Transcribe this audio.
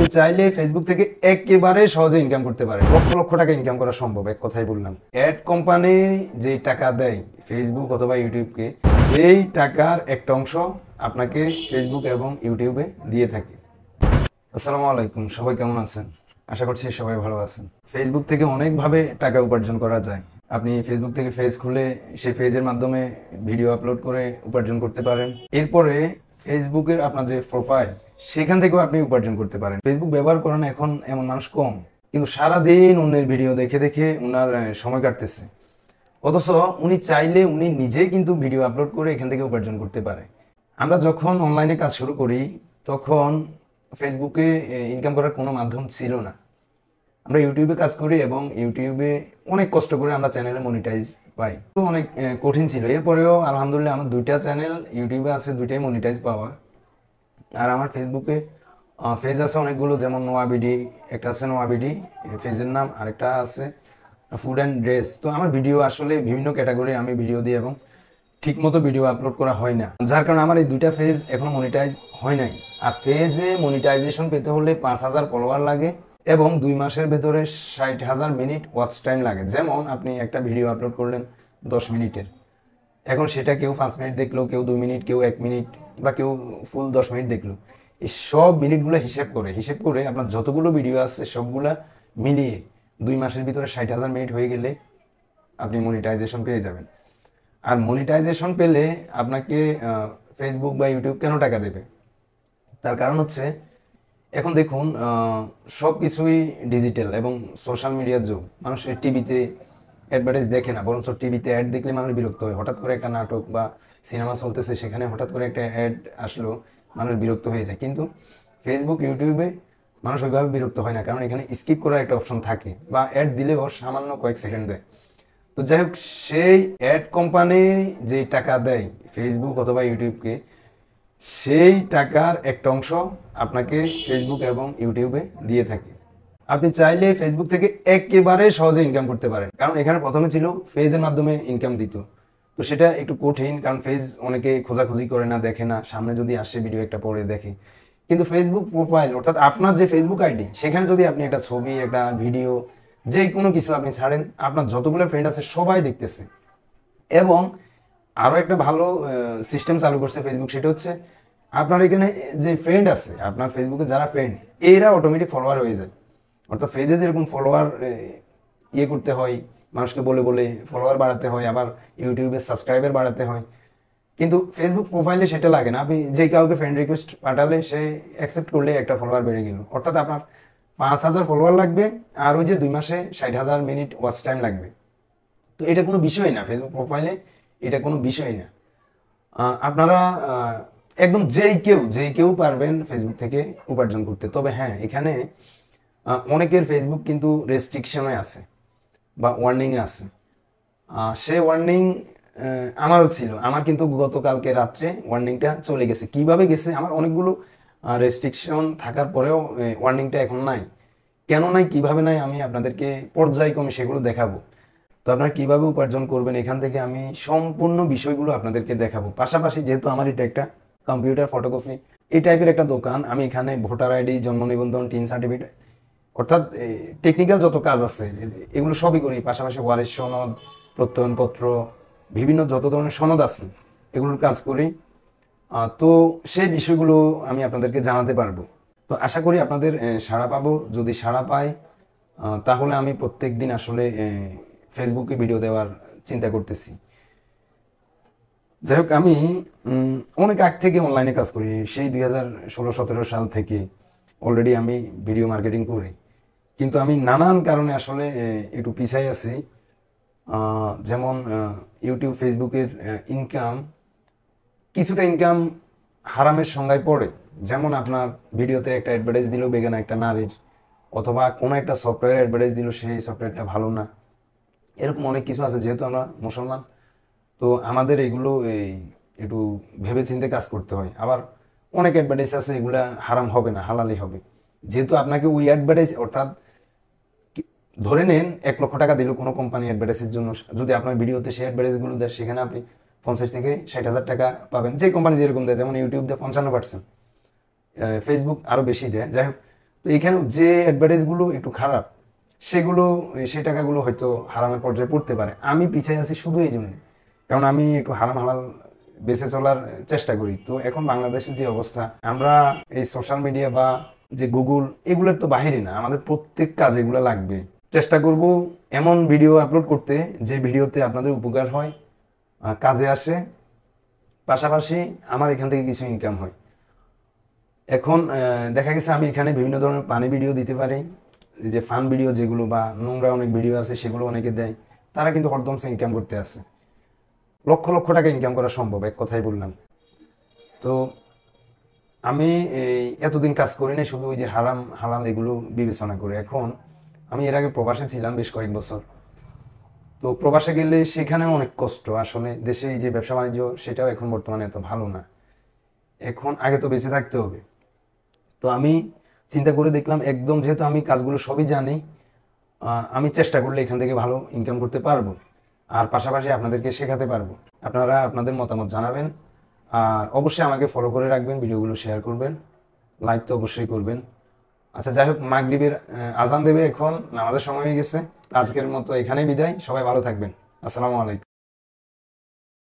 আপনি চাইলে ফেসবুক থেকে একেবারে সহজে ইনকাম করতে পারেন, লক্ষ লক্ষ টাকা ইনকাম করা সম্ভব। এক কথাই বললাম, অ্যাড কোম্পানি যে টাকা দেয় ফেসবুক অথবা ইউটিউবকে, এই টাকার একটা অংশ আপনাকে ফেসবুক এবং ইউটিউবে দিয়ে থাকে। আসসালামু আলাইকুম, সবাই কেমন আছেন? আশা করছি সবাই ভালো আছেন। ফেসবুক থেকে অনেকভাবে টাকা উপার্জন করা যায়। আপনি ফেসবুক থেকে পেজ খুলে সেই পেজের মাধ্যমে ভিডিও আপলোড করে উপার্জন করতে পারেন। এরপরে ফেসবুকের আপনার যে প্রোফাইল, সেখান থেকেও আপনি উপার্জন করতে পারেন। ফেসবুক ব্যবহার করেন এখন এমন মানুষ কম, কিন্তু সারাদিন অন্যের ভিডিও দেখে দেখে ওনার সময় কাটতেছে। অথচ উনি চাইলে উনি নিজেই কিন্তু ভিডিও আপলোড করে এখান থেকে উপার্জন করতে পারে। আমরা যখন অনলাইনে কাজ শুরু করি তখন ফেসবুকে ইনকাম করার কোনো মাধ্যম ছিল না। আমরা ইউটিউবে কাজ করি এবং ইউটিউবে অনেক কষ্ট করে আমরা চ্যানেলে মনিটাইজ পাই। তো অনেক কঠিন ছিল। এরপরেও আলহামদুলিল্লাহ আমার দুইটা চ্যানেল ইউটিউবে আছে, দুইটাই মনিটাইজ পাওয়া। আর আমার ফেসবুকে পেজ আছে অনেকগুলো, যেমন নোয়া বিডি একটা আছে, নোয়া বিডি পেজের নাম, আরেকটা আছে ফুড অ্যান্ড ড্রেস। তো আমার ভিডিও আসলে বিভিন্ন ক্যাটাগরি আমি ভিডিও দিই এবং ঠিকমতো ভিডিও আপলোড করা হয় না, যার কারণে আমার এই দুইটা পেজ এখনো মনিটাইজ হয় নাই। আর পেজে মনিটাইজেশন পেতে হলে 5,000 ফলোয়ার লাগে এবং 2 মাসের ভেতরে 60,000 মিনিট ওয়াচ টাইম লাগে। যেমন আপনি একটা ভিডিও আপলোড করলেন 10 মিনিটের, এখন সেটা কেউ 5 মিনিট দেখলো, কেউ 2 মিনিট, কেউ 1 মিনিট, বা কেউ ফুল 10 মিনিট দেখলো। এই সব মিনিটগুলো হিসেব করে আপনার যতগুলো ভিডিও আছে সবগুলা মিলিয়ে 2 মাসের ভিতরে 60,000 মিনিট হয়ে গেলে আপনি মনিটাইজেশন পেয়ে যাবেন। আর মনিটাইজেশন পেলে আপনাকে ফেসবুক বা ইউটিউব কেন টাকা দেবে? তার কারণ হচ্ছে, এখন দেখুন সব কিছুই ডিজিটাল এবং সোশ্যাল মিডিয়ার যুগ। মানুষ টিভিতে অ্যাডভার্টাইজ দেখে না, বরঞ্চ টিভিতে অ্যাড দেখলে মানুষ বিরক্ত হয়। হঠাৎ করে একটা নাটক বা সিনেমা চলতেছে, সেখানে হঠাৎ করে একটা অ্যাড আসলো, মানুষ বিরক্ত হয়ে যায়। কিন্তু ফেসবুক ইউটিউবে মানুষ ওইভাবে বিরক্ত হয় না, কারণ এখানে স্কিপ করার একটা অপশন থাকে, বা অ্যাড দিলেও সামান্য কয়েক সেকেন্ড দেয়। তো যাই হোক, সেই অ্যাড কোম্পানি যে টাকা দেয় ফেসবুক অথবা ইউটিউবকে, সেই টাকার একটা অংশ আপনাকে ফেসবুক এবং ইউটিউবে দিয়ে থাকে। আপনি চাইলে ফেসবুক থেকে একেবারে সহজে ইনকাম করতে পারেন, কারণ এখানে প্রথমে ছিল পেজের মাধ্যমে ইনকাম দিত। তো সেটা একটু কঠিন, কারণ পেজ অনেকে খোঁজাখুঁজি করে না, দেখে না, সামনে যদি আসে ভিডিও একটা পরে দেখে। কিন্তু ফেসবুক প্রোফাইল, অর্থাৎ আপনার যে ফেসবুক আইডি, সেখানে যদি আপনি একটা ছবি, একটা ভিডিও, যে কোনো কিছু আপনি ছাড়েন, আপনার যতগুলো ফ্রেন্ড আছে সবাই দেখতেছে। এবং আরও একটা ভালো সিস্টেম চালু করছে ফেসবুক, সেটা হচ্ছে আপনার এখানে যে ফ্রেন্ড আছে, আপনার ফেসবুকে যারা ফ্রেন্ড, এরা অটোমেটিক ফলোয়ার হয়ে যায়। অর্থাৎ পেজে যেরকম ফলোয়ার করতে হয়, মানুষকে বলে বলে ফলোয়ার বাড়াতে হয়, আবার ইউটিউবে সাবস্ক্রাইবার বাড়াতে হয়, কিন্তু ফেসবুক প্রোফাইলে সেটা লাগে না। আপনি যে কাউকে ফ্রেন্ড রিকোয়েস্ট পাঠালে সে অ্যাকসেপ্ট করলে একটা ফলোয়ার বেড়ে গেল। অর্থাৎ আপনার 5,000 ফলোয়ার লাগবে, আর ওই যে 2 মাসে 60,000 মিনিট ওয়াচ টাইম লাগবে। তো এটা কোনো বিষয় না, ফেসবুক প্রোফাইলে এটা কোনো বিষয় না। আপনারা একদম যেই কেউ পারবেন ফেসবুক থেকে উপার্জন করতে। তবে হ্যাঁ, এখানে অনেকের ফেসবুক কিন্তু রেস্ট্রিকশনে আছে বা ওয়ার্নিংয়ে আছে। সে ওয়ার্নিং আমারও ছিল, আমার কিন্তু গতকালকে রাত্রে ওয়ার্নিংটা চলে গেছে। কিভাবে গেছে? আমার অনেকগুলো রেস্ট্রিকশন থাকার পরেও ওয়ার্নিংটা এখন নাই। কেন নাই, কিভাবে নাই, আমি আপনাদেরকে পর্যায়ক্রমে সেগুলো দেখাবো। তো আপনারা কীভাবে উপার্জন করবেন এখান থেকে আমি সম্পূর্ণ বিষয়গুলো আপনাদেরকে দেখাবো। পাশাপাশি যেহেতু আমার এটা একটা কম্পিউটার ফটোকপি এই টাইপের একটা দোকান, আমি এখানে ভোটার আইডি, জন্ম নিবন্ধন, টিন সার্টিফিকেট, অর্থাৎ টেকনিক্যাল যত কাজ আছে এগুলো সবই করি। পাশাপাশি ওয়ারিশ সনদ, প্রত্যয়নপত্র, বিভিন্ন যত ধরনের সনদ আছে এগুলোর কাজ করি। তো সেই বিষয়গুলো আমি আপনাদেরকে জানাতে পারবো। তো আশা করি আপনাদের সাড়া পাবো। যদি সাড়া পাই তাহলে আমি প্রত্যেক দিন আসলে ফেসবুকে ভিডিও দেওয়ার চিন্তা করতেছি। যাই হোক, আমি অনেক আগ থেকে অনলাইনে কাজ করি, সেই 2016-17 সাল থেকে অলরেডি আমি ভিডিও মার্কেটিং করি। কিন্তু আমি নানান কারণে আসলে একটু পিছাই আছি। যেমন ইউটিউব, ফেসবুকের ইনকাম, কিছুটা ইনকাম হারামের সংজ্ঞায় পড়ে। যেমন আপনার ভিডিওতে একটা অ্যাডভার্টাইজ দিল বেগানা একটা নারীর, অথবা কোনো একটা সফটওয়্যার অ্যাডভার্টাইজ দিল, সেই সফটওয়্যারটা ভালো না, এরকম অনেক কিছু আছে। যেহেতু আমরা মুসলমান, তো আমাদের এগুলো একটু ভেবে চিন্তে কাজ করতে হয়। আবার অনেক অ্যাডভার্টাইজ আছে এগুলা হারাম হবে না, হালালি হবে। যেহেতু আপনাকে ওই অ্যাডভার্টাইজ, অর্থাৎ ধরে নেন 1 লক্ষ টাকা দিল কোনো কোম্পানি অ্যাডভার্টাইজের জন্য, যদি আপনার ভিডিওতে সেই অ্যাডভার্টাইজগুলো দেয়, সেখানে আপনি 50 থেকে 60,000 টাকা পাবেন। যে কোম্পানি যেরকম দেয়, যেমন ইউটিউব দেয় 55%, ফেসবুক আরও বেশি দেয়। যাই হোক, তো এখানে যে অ্যাডভার্টাইজগুলো একটু খারাপ, সেগুলো সেই টাকাগুলো হয়তো হারামের পর্যায়ে পড়তে পারে। আমি পিছিয়ে আছি শুধু এই জন্য, কারণ আমি একটু হারাম হালাল বেঁচে চলার চেষ্টা করি। তো এখন বাংলাদেশের যে অবস্থা, আমরা এই সোশ্যাল মিডিয়া বা যে গুগল, এগুলোর তো বাহিরে না, আমাদের প্রত্যেক কাজে এগুলো লাগবে। চেষ্টা করব এমন ভিডিও আপলোড করতে যে ভিডিওতে আপনাদের উপকার হয়, কাজে আসে, পাশাপাশি আমার এখান থেকে কিছু ইনকাম হয়। এখন দেখা গেছে আমি এখানে বিভিন্ন ধরনের পানি ভিডিও দিতে পারি, যে ফান ভিডিও যেগুলো বা নোংরা অনেক ভিডিও আছে সেগুলো অনেকে দেয়, তারা কিন্তু হরদমসে ইনকাম করতে আসে, লক্ষ লক্ষ টাকা ইনকাম করা সম্ভব, এক কথাই বললাম। তো আমি এই এতদিন কাজ করি না শুধু ওই যে হারাম হালাল এগুলো বিবেচনা করে। এখন আমি এর আগে প্রবাসে ছিলাম বেশ কয়েক বছর। তো প্রবাসে গেলে সেখানে অনেক কষ্ট, আসলে দেশে এই যে ব্যবসা বাণিজ্য সেটাও এখন বর্তমানে এত ভালো না। এখন আগে তো বেঁচে থাকতে হবে। তো আমি চিন্তা করে দেখলাম, একদম যেহেতু আমি কাজগুলো সবই জানি, আমি চেষ্টা করলে এখান থেকে ভালো ইনকাম করতে পারবো, আর পাশাপাশি আপনাদেরকে শেখাতে পারবো। আপনারা আপনাদের মতামত জানাবেন, আর অবশ্যই আমাকে ফলো করে রাখবেন, ভিডিওগুলো শেয়ার করবেন, লাইক তো অবশ্যই করবেন। আচ্ছা, যাই হোক, মাগরিবের আজান দেবে, এখন নামাজের সময় হয়ে গেছে। আজকের মতো এখানেই বিদায়, সবাই ভালো থাকবেন। আসসালামু আলাইকুম।